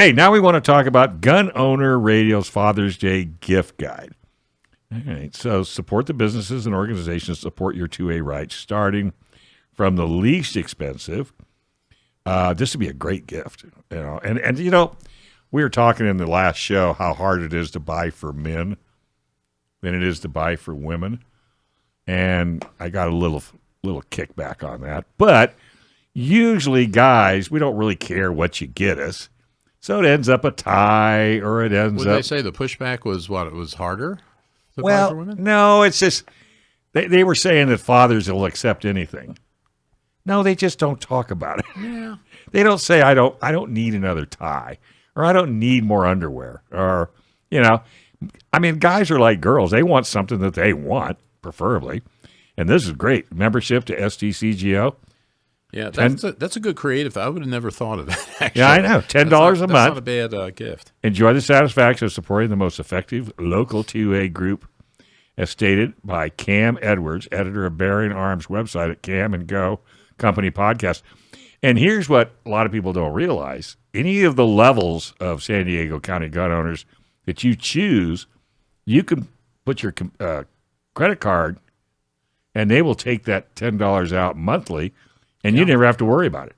Hey, now we want to talk about Gun Owner Radio's Father's Day gift guide. All right, so support the businesses and organizations that support your 2A rights, starting from the least expensive. This would be a great gift, And we were talking in the last show how hard it is to buy for men than it is to buy for women, and I got a little kickback on that. But usually, guys, we don't really care what you get us. So it ends up a tie, or it ends up... Would they say the pushback was what? It was harder to buy Well, for women? no, it's just... They were saying that fathers will accept anything. No, they just don't talk about it. Yeah. They don't say, I don't need another tie, or I don't need more underwear, or, guys are like girls. They want something that they want, preferably. And this is great. Membership to STCGO. Yeah, that's a good creative. I would have never thought of that, actually. Yeah, I know. $10 a month. That's not a bad gift. Enjoy the satisfaction of supporting the most effective local 2A group, as stated by Cam Edwards, editor of Bearing Arms website at Cam and Go Company Podcast. And here's what a lot of people don't realize. Any of the levels of San Diego County gun owners that you choose, you can put your credit card, and they will take that $10 out monthly, and you never have to worry about it.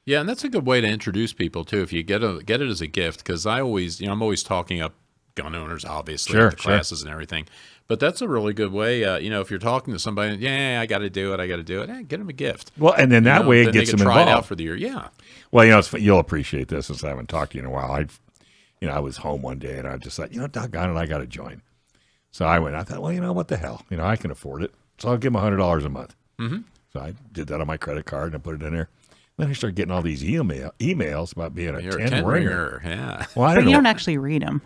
Yeah, and that's a good way to introduce people too. If you get it as a gift, because I'm always talking up gun owners, obviously, at the classes and everything. But that's a really good way. If you're talking to somebody, I got to do it. Get them a gift. Well, and then that way it gets them involved. Try it out for the year. Yeah. Well, you'll appreciate this, since I haven't talked to you in a while. I was home one day and I just thought, doggone it, I got to join. So I went. I thought, well, what the hell? I can afford it, so I'll give them $100 a month. Mm-hmm. So I did that on my credit card and I put it in there. Then I started getting all these emails about being a 10 ringer. Yeah. Well, but you don't actually read them.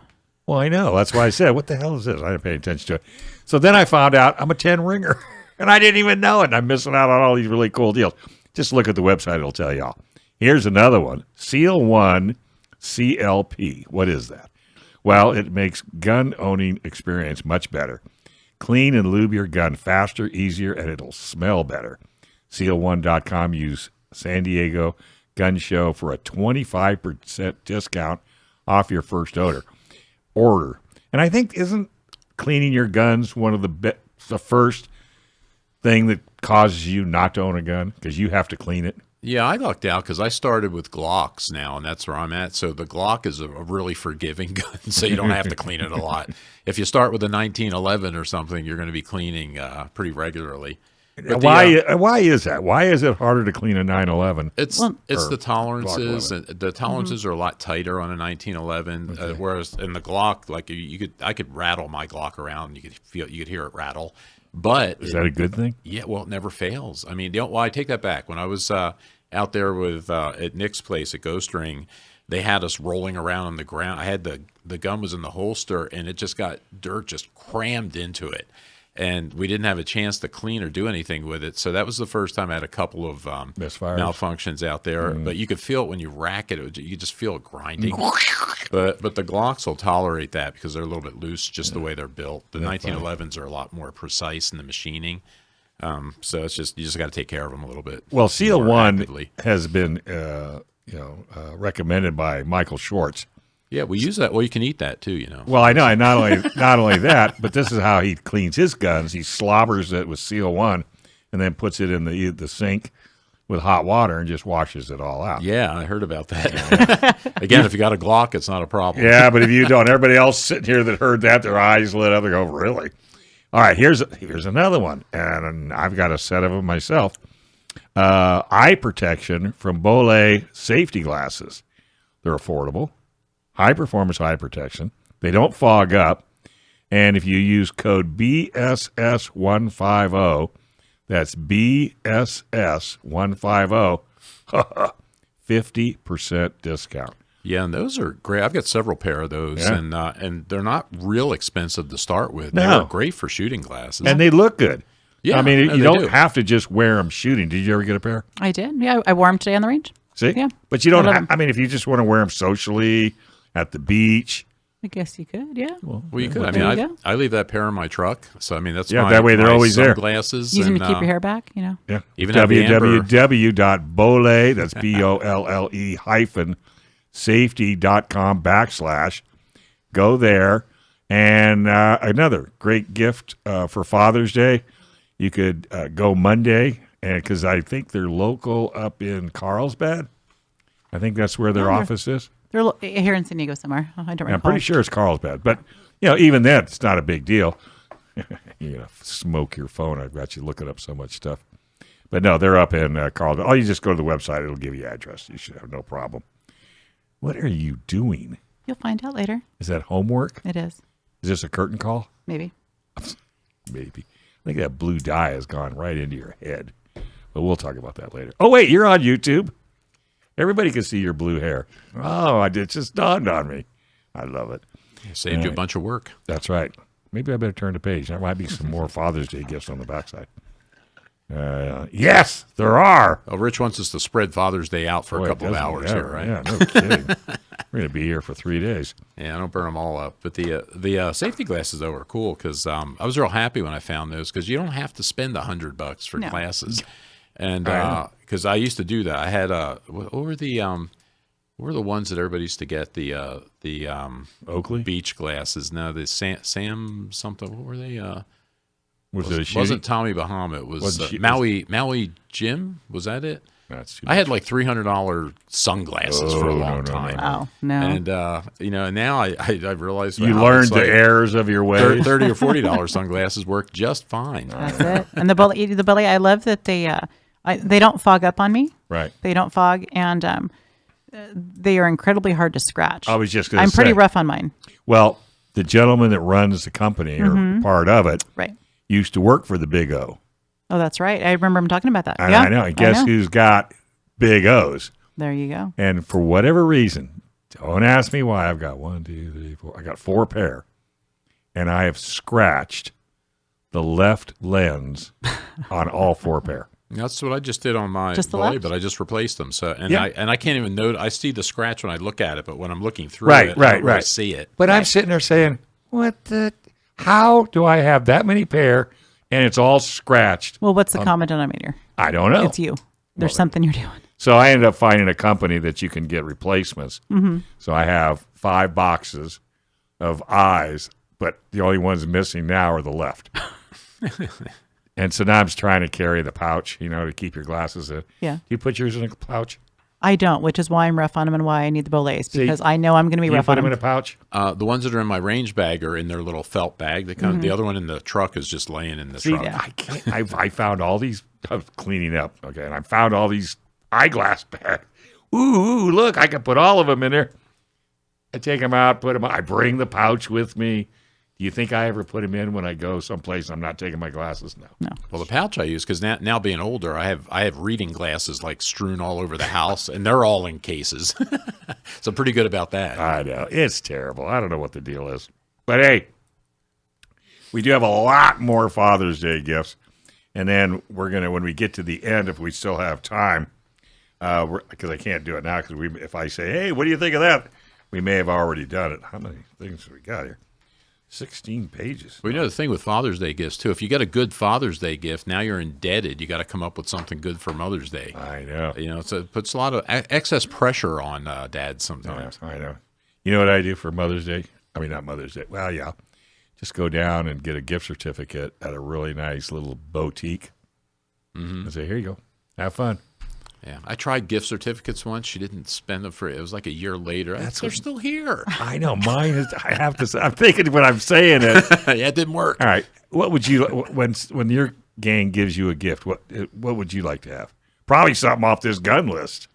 Well, I know. That's why I said, what the hell is this? I didn't pay attention to it. So then I found out I'm a 10 ringer, and I didn't even know it. And I'm missing out on all these really cool deals. Just look at the website. It'll tell y'all. Here's another one. Seal 1 CLP. What is that? Well, it makes gun owning experience much better. Clean and lube your gun faster, easier, and it'll smell better. Seal1.com. Use San Diego Gun Show for a 25% discount off your first order. And I think, isn't cleaning your guns one of the first thing that causes you not to own a gun? Because you have to clean it. Yeah, I lucked out because I started with Glocks now, and that's where I'm at. So the Glock is a really forgiving gun, so you don't have to clean it a lot. If you start with a 1911 or something, you're going to be cleaning pretty regularly. Why is that? Why is it harder to clean a 911? It's the tolerances. The tolerances are a lot tighter on a 1911, whereas in the Glock, like I could rattle my Glock around, and you could hear it rattle. But is that a good thing? Yeah, well, it never fails. I mean, I take that back. When I was out there with at Nick's place at Ghost Ring, they had us rolling around on the ground. I had the gun was in the holster, and it just got dirt just crammed into it. And we didn't have a chance to clean or do anything with it. So that was the first time I had a couple of malfunctions out there. But you could feel it when you rack it. You just feel it grinding. but the Glocks will tolerate that because they're a little bit loose just the way they're built. The 1911s are a lot more precise in the machining. So it's just you just got to take care of them a little bit. Well, Seal 1 has been recommended by Michael Schwartz. Yeah, we use that. Well, you can eat that too, Well, I know. Not only that, but this is how he cleans his guns. He slobbers it with Seal 1 and then puts it in the sink with hot water and just washes it all out. Yeah, I heard about that. Again, if you got a Glock, it's not a problem. Yeah, but if you don't, everybody else sitting here that heard that, their eyes lit up. They go, really? All right, here's another one, and I've got a set of them myself. Eye protection from Bollé safety glasses. They're affordable. High-performance eye protection. They don't fog up. And if you use code BSS150, that's BSS150, 50% discount. Yeah, and those are great. I've got several pair of those, and they're not real expensive to start with. No. They're great for shooting glasses. And they look good. Yeah, I mean, you don't have to just wear them shooting. Did you ever get a pair? I did. Yeah, I wore them today on the range. See? Yeah. But you don't have, if you just want to wear them socially, at the beach. I guess you could, yeah. Well, you could. I leave that pair in my truck. So, that's that way they're always there. Sunglasses. Use them to keep your hair back, Yeah. Even www.bolle, that's BOLLE safety.com/. Go there. And another great gift for Father's Day. You could go Monday, because I think they're local up in Carlsbad. I think that's where their office is. They're here in San Diego somewhere. Oh, I don't recall. I'm pretty sure it's Carlsbad. But, even then, it's not a big deal. You're going to smoke your phone. I've got you looking up so much stuff. But no, they're up in Carlsbad. Oh, you just go to the website. It'll give you address. You should have no problem. What are you doing? You'll find out later. Is that homework? It is. Is this a curtain call? Maybe. Maybe. I think that blue dye has gone right into your head. But we'll talk about that later. Oh, wait, you're on YouTube. Everybody can see your blue hair. Oh, it just dawned on me. I love it. Saved you a bunch of work. That's right. Maybe I better turn the page. There might be some more Father's Day gifts on the backside. Yes, there are. Oh, Rich wants us to spread Father's Day out for a couple of hours here, right? Yeah, no kidding. We're going to be here for 3 days. Yeah, I don't burn them all up. But the safety glasses, though, are cool because I was real happy when I found those because you don't have to spend $100 for glasses. And because I used to do that. I had what were the ones that everybody used to get? The Oakley? beach glasses. No, the Sam something. What were they? Wasn't Tommy Bahama. It was Maui Jim. Was that it? That's I had like $300 sunglasses for a long time. Oh, no. And and now I realized you learned the errors of your ways. $30 or $40 sunglasses work just fine. That's it. And the belly, I love that they don't fog up on me. Right. They don't fog, and they are incredibly hard to scratch. I was just going to I'm say. pretty rough on mine. Well, the gentleman that runs the company or part of it Right. used to work for the Big O. Oh, that's right. I remember him talking about that. And yeah, I know. And guess who's got Big O's? There you go. And for whatever reason, don't ask me why. I've got 1, 2, 3, 4. I got 4 pair. And I have scratched the left lens on all 4 pair. That's what I just did on my Just the Volley, left? but I just replaced them. So Yeah. I can't even note. I see the scratch when I look at it, but when I'm looking through it, I don't really see it. But I'm sitting there saying, how do I have that many pair and it's all scratched? Well, what's the common denominator? I don't know. It's you. There's something you're doing. So I ended up finding a company that you can get replacements. Mm-hmm. So I have 5 boxes of eyes, but the only ones missing now are the left. And so now I'm just trying to carry the pouch, to keep your glasses in. Yeah. Do you put yours in a pouch? I don't, which is why I'm rough on them and why I need the Boleys, because I know I'm going to be Do you rough put on them them. in a pouch? The ones that are in my range bag are in their little felt bag. They come. The other one in the truck is just laying in the truck. yeah. I can't. I found all these. I was cleaning up, okay, and I found all these eyeglass bags. Ooh, look! I can put all of them in there. I take them out, put them. I bring the pouch with me. Do you think I ever put them in when I go someplace I'm not taking my glasses? No. Well, the pouch I use because now being older, I have reading glasses like strewn all over the house, and they're all in cases. So I'm pretty good about that. I know. It's terrible. I don't know what the deal is. But hey, we do have a lot more Father's Day gifts. And then we're going to, when we get to the end, if we still have time, because I can't do it now, because if I say, hey, what do you think of that? We may have already done it. How many things have we got here? 16 pages. Well, the thing with Father's Day gifts, too, if you get a good Father's Day gift, now you're indebted. You got to come up with something good for Mother's Day. I know. So it puts a lot of excess pressure on dads sometimes. I know. You know what I do for Mother's Day? I mean, not Mother's Day. Well, yeah. Just go down and get a gift certificate at a really nice little boutique. Mm-hmm. And say, here you go. Have fun. Yeah, I tried gift certificates once. She didn't spend them for it. It was like a year later. They're still here. I know. Mine is, I have to say, I'm thinking when I'm saying it. Yeah, it didn't work. All right. What would you, when your gang gives you a gift, what would you like to have? Probably something off this gun list.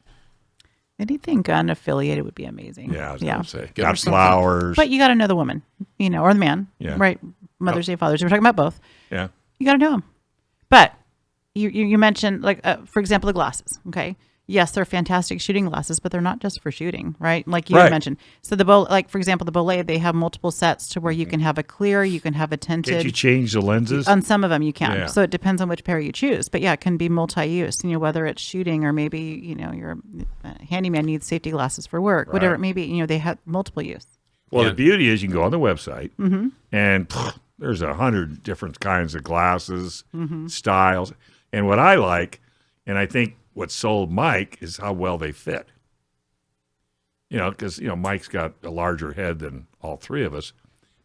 Anything gun affiliated would be amazing. Yeah, I was going to say. Get her Got flowers. But you got to know the woman, or the man. Yeah. Right. Mother's Day, Father's Day. We're talking about both. Yeah. You got to know them. But you mentioned, like, for example, the glasses. Okay. Yes, they're fantastic shooting glasses, but they're not just for shooting, right? Like you had mentioned. So for example, the Bolay, they have multiple sets to where you can have a clear, you can have a tinted. Can't you change the lenses? On some of them you can. Yeah. So it depends on which pair you choose. But yeah, it can be multi-use, whether it's shooting or maybe, your handyman needs safety glasses for work, whatever it may be, they have multiple use. Well, the beauty is you can go on the website and there's 100 different kinds of glasses, styles. And what I like, and I think what sold Mike, is how well they fit. because Mike's got a larger head than all three of us,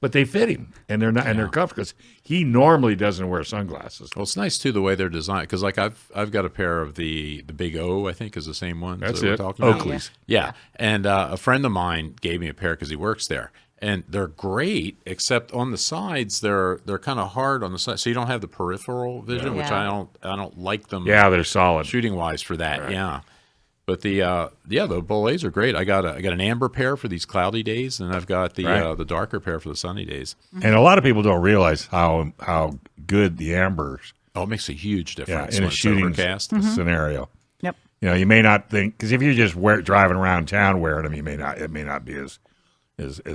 but they fit him, and they're not, and they're comfortable because he normally doesn't wear sunglasses. Well, it's nice too the way they're designed because like I've got a pair of the Big O, I think is the same one. That's that we're it, talking about. Oakley's. Yeah, and a friend of mine gave me a pair because he works there, and they're great. Except on the sides, they're kind of hard on the side, so you don't have the peripheral vision, which Yeah. I don't like them. Yeah, they're solid. Shooting wise for that, yeah. But the Bollets are great. I got an amber pair for these cloudy days, and I've got the darker pair for the sunny days. And a lot of people don't realize how good the ambers. Oh, it makes a huge difference in when a it's shooting overcast. scenario. Yep. You may not think because if you're just driving around town wearing them, it may not be as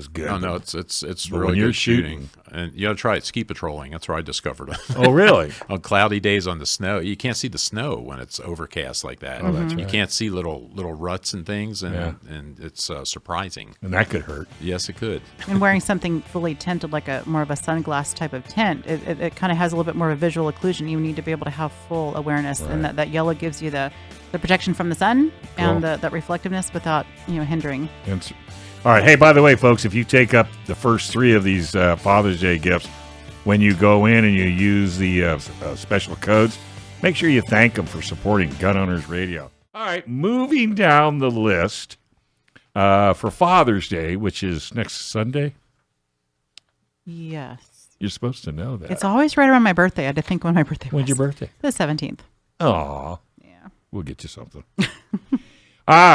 good. Oh no, it's But when really you're good shooting, and you got to try it ski patrolling. That's where I discovered it. Oh, really? On cloudy days on the snow, you can't see the snow when it's overcast like that. Oh, that's You right. can't see little ruts and things, and it's surprising. And that could hurt. Yes, it could. And wearing something fully tinted, like a more of a sunglass type of tint, it kind of has a little bit more of a visual occlusion. You need to be able to have full awareness, and that yellow gives you the protection from the sun and that reflectiveness without hindering. All right. Hey, by the way, folks, if you take up the first three of these Father's Day gifts, when you go in and you use the special codes, make sure you thank them for supporting Gun Owners Radio. All right. Moving down the list for Father's Day, which is next Sunday. Yes. You're supposed to know that. It's always right around my birthday. I had to think when my birthday was. When's your birthday? The 17th. Aw. Yeah. We'll get you something. All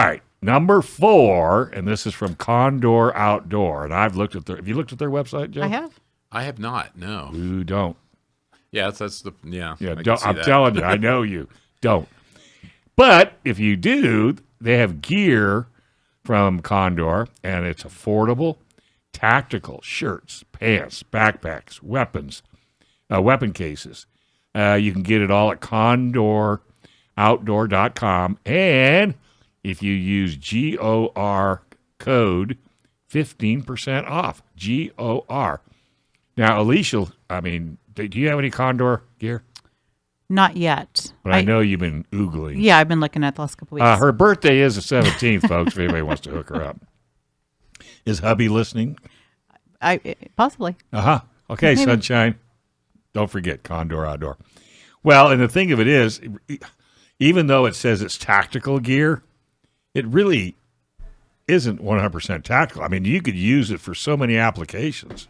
right. Number 4, and this is from Condor Outdoor. And I've looked at have you looked at their website, Joe? I have. I have not. No. You don't. Yeah, that's the yeah. Yeah, I can don't, see I'm that. telling you, I know you don't. But if you do, they have gear from Condor, and it's affordable, tactical shirts, pants, backpacks, weapons, weapon cases. You can get it all at CondorOutdoor.com, and if you use GOR code, 15% off. GOR. Now, Alicia, do you have any Condor gear? Not yet. But I know you've been oogling. Yeah, I've been looking at the last couple weeks. Her birthday is the 17th, folks, if anybody wants to hook her up. Is hubby listening? Possibly. Uh-huh. Okay, Maybe. Sunshine. Don't forget Condor Outdoor. Well, and the thing of it is, even though it says it's tactical gear, it really isn't 100% tactical. I mean, you could use it for so many applications.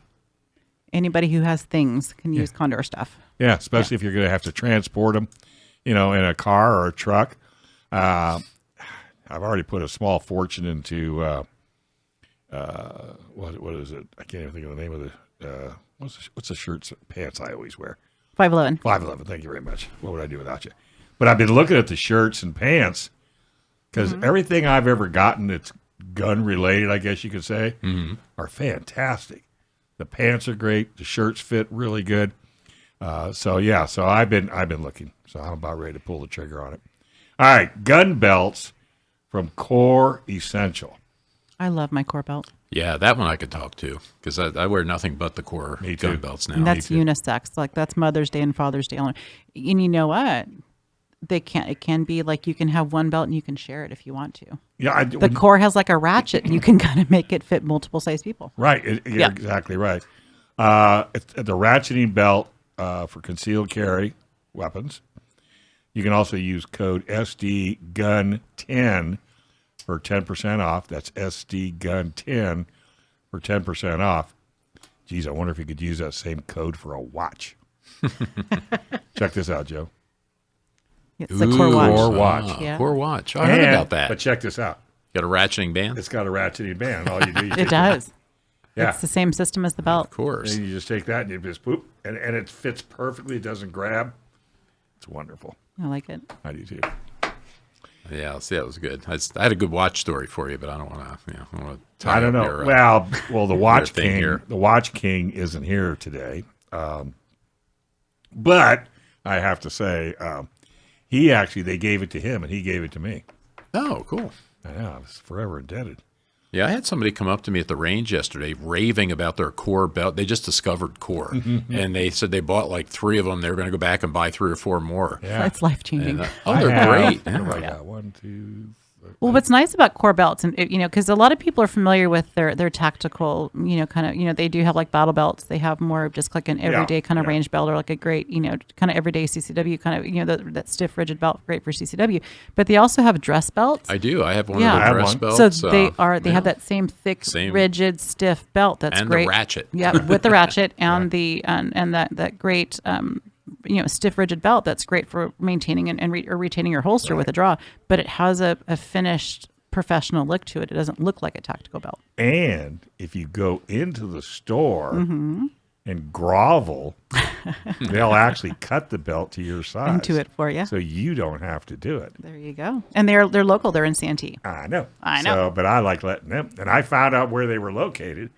Anybody who has things can use Condor stuff. Yeah, especially if you're going to have to transport them, in a car or a truck. I've already put a small fortune into what is it? I can't even think of the name of the what's the shirts and pants I always wear. 511. 511. Thank you very much. What would I do without you? But I've been looking at the shirts and pants because everything I've ever gotten that's gun related, I guess you could say, are fantastic. The pants are great. The shirts fit really good. So I've been looking. So I'm about ready to pull the trigger on it. All right, gun belts from Core Essential. I love my core belt. Yeah, that one I could talk to because I wear nothing but the core Me too. gun belts now. And that's unisex. Like that's Mother's Day and Father's Day. And you know what? It can be like you can have one belt and you can share it if you want to. Yeah, The core has like a ratchet and you can kind of make it fit multiple size people. right. You're Yeah. exactly right. It's the ratcheting belt for concealed carry weapons. You can also use code SDGUN10 for 10% off. That's SDGUN10 for 10% off. Geez, I wonder if you could use that same code for a watch. Check this out, Joe. It's the core watch. Core watch. Yeah. Core watch. I heard about that. But check this out. Got a ratcheting band? It's got a ratcheting band. All you do, It does. Yeah. It's the same system as the belt. Of course. And you just take that and you just poop, and it fits perfectly. It doesn't grab. It's wonderful. I like it. I do too. Yeah, see, that was good. I had a good watch story for you, but I don't want to. I don't know. Your, Well, the Watch thing King, here. the Watch King isn't here today. But I have to say, they gave it to him and he gave it to me. oh, cool. I know, I was forever indebted. Yeah, I had somebody come up to me at the range yesterday raving about their core belt. They just discovered core, and they said they bought like 3 of them. They were going to go back and buy 3 or 4 more. Yeah. It's life changing. And, I they're have- great. What have I Yeah. got? 1, 2, Well, what's nice about core belts, and because a lot of people are familiar with their tactical, kind of, they do have like battle belts. They have more of just like an everyday kind of range belt, or like a great, kind of everyday CCW kind of, that stiff, rigid belt, great for CCW. But they also have dress belts. I do. I have one Yeah. of I the have dress one. belts. So they have that same thick, rigid, stiff belt. That's and great. the ratchet. Yeah, with the ratchet and and that great, stiff, rigid belt. That's great for maintaining or retaining your holster with a draw. But it has a finished professional look to it. It doesn't look like a tactical belt. And if you go into the store Mm-hmm. and grovel, they'll actually cut the belt to your size. Into it for you. So you don't have to do it. There you go. And they're local. They're in Santee. I know. I know. So, but I like letting them. And I found out where they were located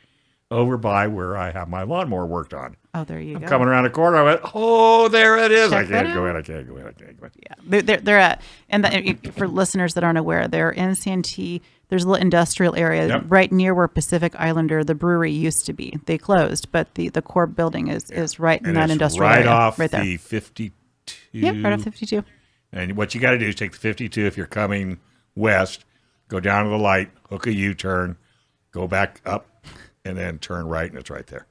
over by where I have my lawnmower worked on. Oh, there you go. Coming around the corner, I went, oh, there it is. Check I can't that go out. in. I can't go in. I can't go in. Yeah, they're at, for listeners that aren't aware, they're in Santee. There's a little industrial area right near where Pacific Islander, the brewery, used to be. They closed, but the core building is right in And that it's industrial right area. off Right there. the 52. Yep, right off 52. And what you got to do is take the 52 if you're coming west, go down to the light, hook a U-turn, go back up, and then turn right, and it's right there.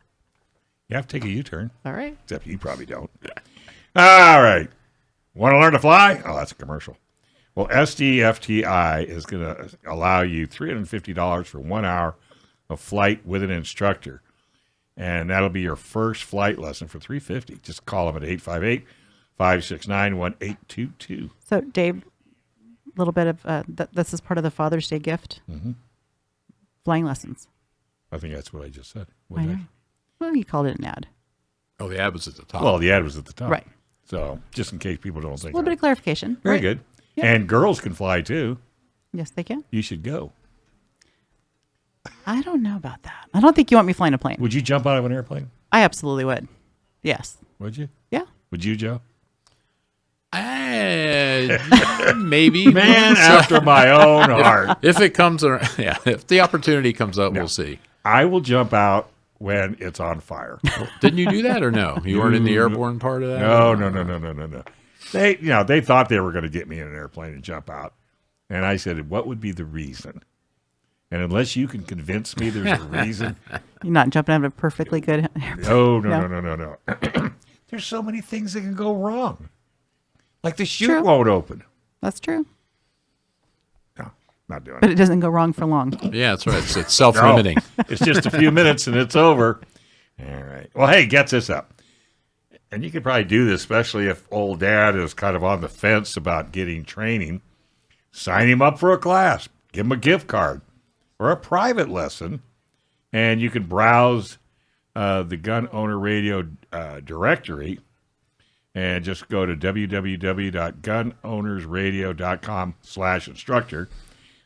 You have to take a U-turn. All right. Except you probably don't. All right. Want to learn to fly? Oh, that's a commercial. Well, SDFTI is going to allow you $350 for 1 hour of flight with an instructor. And that'll be your first flight lesson for $350. Just call them at 858-569-1822. So, Dave, a little bit of this is part of the Father's Day gift. Mm-hmm. Flying lessons. I think that's what I just said. I know. Well, you called it an ad. Oh, the ad was at the top. Well, the ad was at the top. Right. So just in case people don't A think little bit of clarification. Very Right. good. Yeah. And girls can fly too. Yes, they can. You should go. I don't know about that. I don't think you want me flying a plane. Would you jump out of an airplane? I absolutely would. Yes. Would you? Yeah. Would you, Joe? Maybe. Man after my own heart. If it comes around, if the opportunity comes up, we'll see. I will jump out when it's on fire. Didn't you do that or no? You weren't in the airborne part of that? No. They thought they were going to get me in an airplane and jump out. And I said, what would be the reason? And unless you can convince me there's a reason. You're not jumping out of a perfectly good. No. There's so many things that can go wrong. Like the chute True. won't open. That's true. No, not doing But it. it doesn't go wrong for long. Yeah, that's right. It's self-limiting. No, it's just a few minutes and it's over. All right. Well, hey, get this up. And you could probably do this, especially if old dad is kind of on the fence about getting training. Sign him up for a class. Give him a gift card or a private lesson. And you can browse the Gun Owner Radio directory and just go to www.gunownersradio.com/instructor.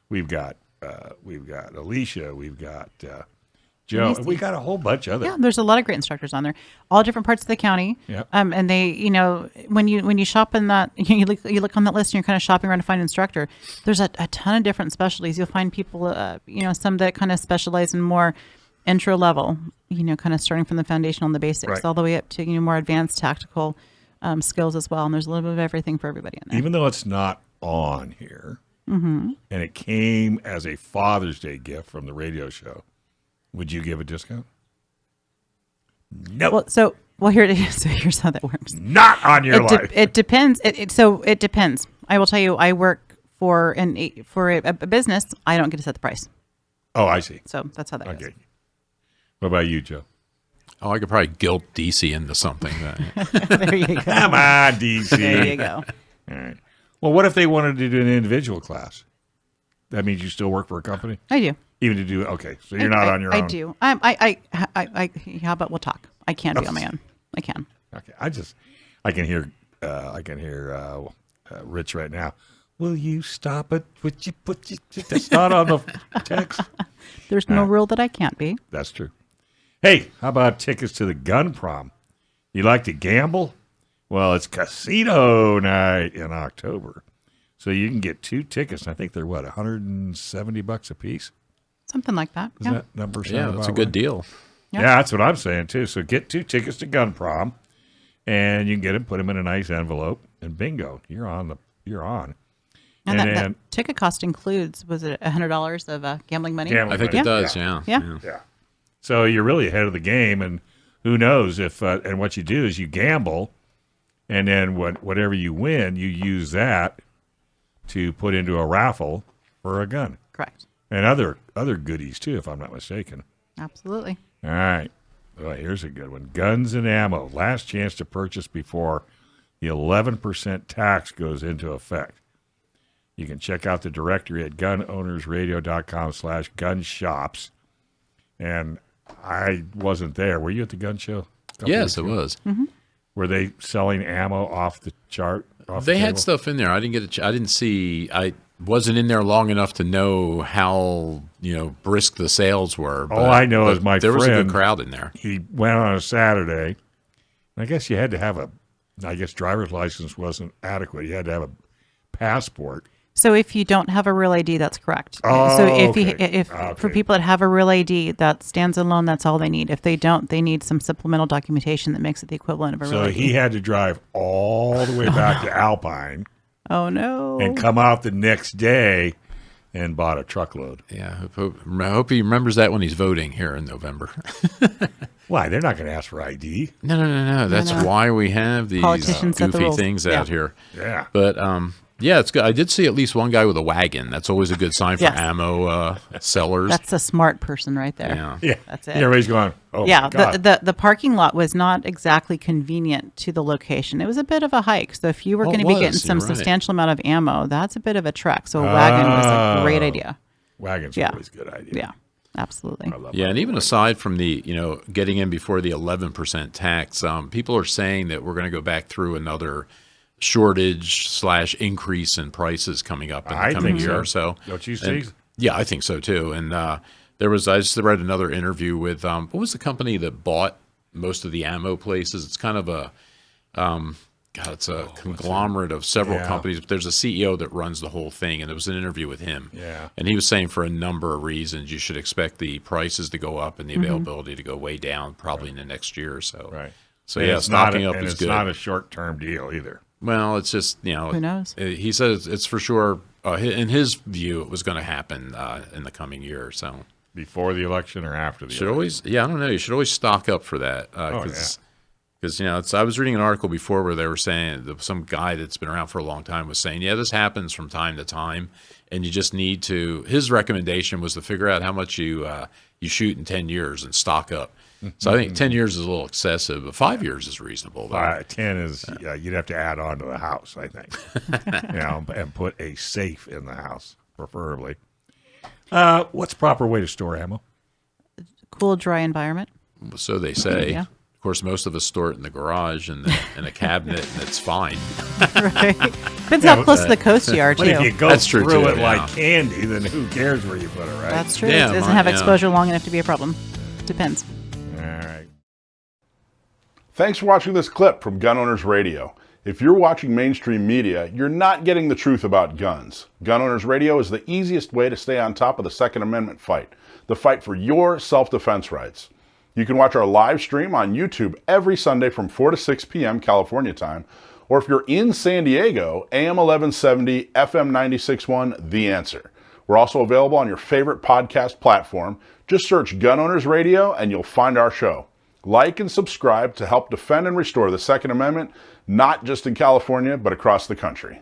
We've got Alicia. We've got Joe. Amazing. We got a whole bunch of them. Yeah, there's a lot of great instructors on there, all different parts of the county. Yep. And they, when you shop in that, you look on that list and you're kind of shopping around to find an instructor. There's a ton of different specialties. You'll find people, some that kind of specialize in more intro level, kind of starting from the foundation on the basics, Right. all the way up to more advanced tactical skills as well. And there's a little bit of everything for everybody in there. Even though it's not on here, and it came as a Father's Day gift from the radio show, would you give a discount? No, Well, here it is. So here's how that works. not on your life. It depends. It depends. I will tell you, I work for a business. I don't get to set the price. Oh, I see. So that's how that Okay. goes. What about you, Joe? Oh, I could probably guilt DC into something. There you go. Come on, DC. There you go. All right. Well, what if they wanted to do an individual class? That means you still work for a company? I do. Even to do, okay, so you're not on your own. I do. How about we'll talk? I can be on my own. I can. Okay, I can hear Rich right now. Will you stop it? Would you put that's not on the text? There's no rule that I can't be. That's true. Hey, how about tickets to the gun prom? You like to gamble? Well, it's casino night in October. So you can get 2 tickets. I think they're what, $170 a piece? Something like that. Is that number sound Yeah, that's a about good right? deal. Yeah. Yeah, that's what I'm saying too. So get 2 tickets to gun prom, and you can get them, put them in a nice envelope, and bingo, you're on. And, And that then ticket cost includes, was it $100 of gambling money? gambling I think money. it does. Yeah. Yeah. So you're really ahead of the game, and who knows if and what you do is you gamble, and then whatever you win, you use that to put into a raffle for a gun Correct. and other goodies too, if I'm not mistaken. Absolutely. All right. Well, here's a good one. Guns and ammo. Last chance to purchase before the 11% tax goes into effect. You can check out the directory at gunownersradio.com/gunshops. And I wasn't there. Were you at the gun show? Yes, it was. Were they selling ammo off the chart? They had stuff in there. I didn't get I didn't see. I wasn't in there long enough to know how brisk the sales were. But, All I know is my there friend. was a good crowd in there. He went on a Saturday. I guess you had to have driver's license wasn't adequate. You had to have a passport. So if you don't have a real ID, that's correct. Oh, so if okay. for people that have a real ID that stands alone, that's all they need. If they don't, they need some supplemental documentation that makes it the equivalent of a real So ID. he had to drive all the way back to Alpine Oh no! and come out the next day and bought a truckload. Yeah, I hope he remembers that when he's voting here in November. Why? They're not going to ask for ID. No. That's why we have these Politicians set the goofy rules. things Yeah. out here. Yeah. But yeah, it's good. I did see at least one guy with a wagon. That's always a good sign for Yes. ammo sellers. That's a smart person right there. Yeah. Yeah. That's it. Everybody's going, oh, Yeah, my God. the parking lot was not exactly convenient to the location. It was a bit of a hike. So if you were Oh, going it to be was. getting some You're right. substantial amount of ammo, that's a bit of a trek. So a wagon was a great idea. Wagon's Yeah. always a good idea. Yeah, absolutely. I love Yeah, my and even wagon. aside from the getting in before the 11% tax, people are saying that we're going to go back through another shortage/increase in prices coming up in the I coming think year so. or so. Don't you see? Yeah, I think so too. And I just read another interview with what was the company that bought most of the ammo places? It's kind of a it's a conglomerate of several Yeah. companies. But there's a CEO that runs the whole thing, and there was an interview with him. Yeah. And he was saying for a number of reasons, you should expect the prices to go up and the availability to go way down probably in the next year or so. Right. So And yeah, it's not stocking up and is it's good. not a short-term deal either. Well, it's just Who knows? He says it's for sure. In his view, it was going to happen in the coming year. So Before the election or after the should election? always, I don't know. You should always stock up for that because I was reading an article before where they were saying that some guy that's been around for a long time was saying, yeah, this happens from time to time, and you just need to. His recommendation was to figure out how much you shoot in 10 years and stock up. So I think 10 years is a little excessive, but 5 years is reasonable. Though. 10 is, you'd have to add on to the house, I think. And put a safe in the house, preferably. What's the proper way to store ammo? Cool, dry environment. So they say. Yeah. Of course, most of us store it in the garage and in a cabinet, and it's fine. Right. Depends how close to the coast you are, But if you too. go That's true, through too, it yeah. like candy, then who cares where you put it, right? That's true. Yeah, It doesn't have yeah. exposure long enough to be a problem. Depends. All right. Thanks for watching this clip from Gun Owners Radio. If you're watching mainstream media, you're not getting the truth about guns. Gun Owners Radio is the easiest way to stay on top of the Second Amendment fight, the fight for your self-defense rights. You can watch our live stream on YouTube every Sunday from 4 to 6 p.m. California time, or if you're in San Diego, AM 1170, FM 96.1, The Answer. We're also available on your favorite podcast platform. Just search Gun Owners Radio and you'll find our show. Like and subscribe to help defend and restore the Second Amendment, not just in California, but across the country.